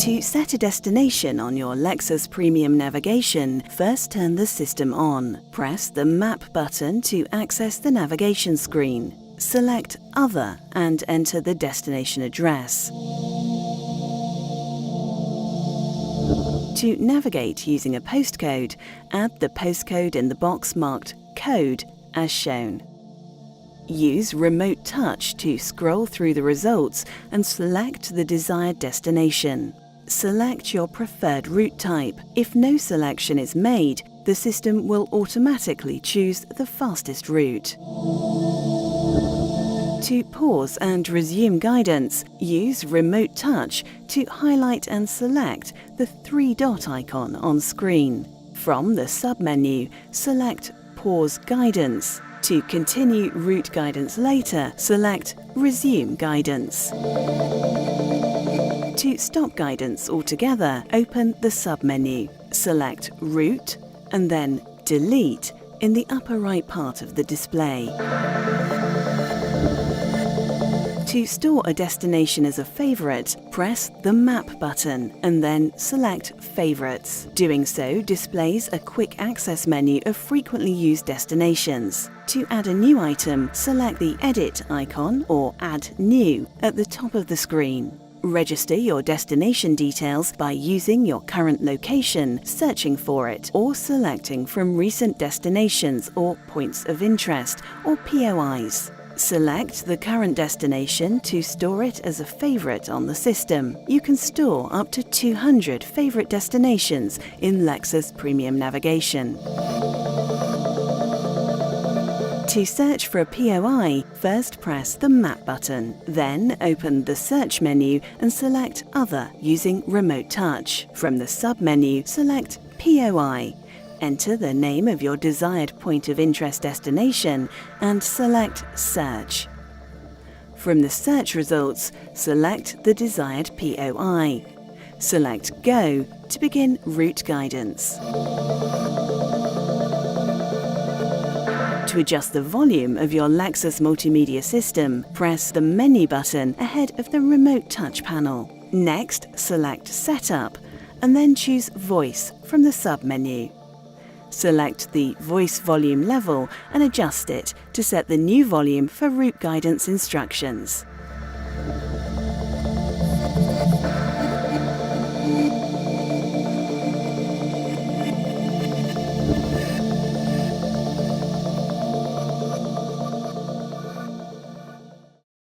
To set a destination on your Lexus Premium Navigation, first turn the system on. Press the Map button to access the navigation screen. Select Other and enter the destination address. To navigate using a postcode, add the postcode in the box marked Code as shown. Use Remote Touch to scroll through the results and select the desired destination. Select your preferred route type. If no selection is made, the system will automatically choose the fastest route. To pause and resume guidance, use Remote Touch to highlight and select the three-dot icon on screen. From the submenu, select Pause Guidance. To continue route guidance later, select Resume Guidance. To stop guidance altogether, open the submenu. Select Route and then Delete in the upper right part of the display. To store a destination as a favorite, press the Map button and then select Favorites. Doing so displays a quick access menu of frequently used destinations. To add a new item, select the Edit icon or Add New at the top of the screen. Register your destination details by using your current location, searching for it, or selecting from recent destinations or points of interest, or POIs. Select the current destination to store it as a favorite on the system. You can store up to 200 favorite destinations in Lexus Premium Navigation. To search for a POI, first press the Map button, then open the Search menu and select Other using Remote Touch. From the submenu, select POI. Enter the name of your desired point of interest destination and select Search. From the search results, select the desired POI. Select Go to begin route guidance. To adjust the volume of your Lexus Multimedia system, press the Menu button ahead of the Remote Touch panel. Next, select Setup and then choose Voice from the submenu. Select the voice volume level and adjust it to set the new volume for route guidance instructions.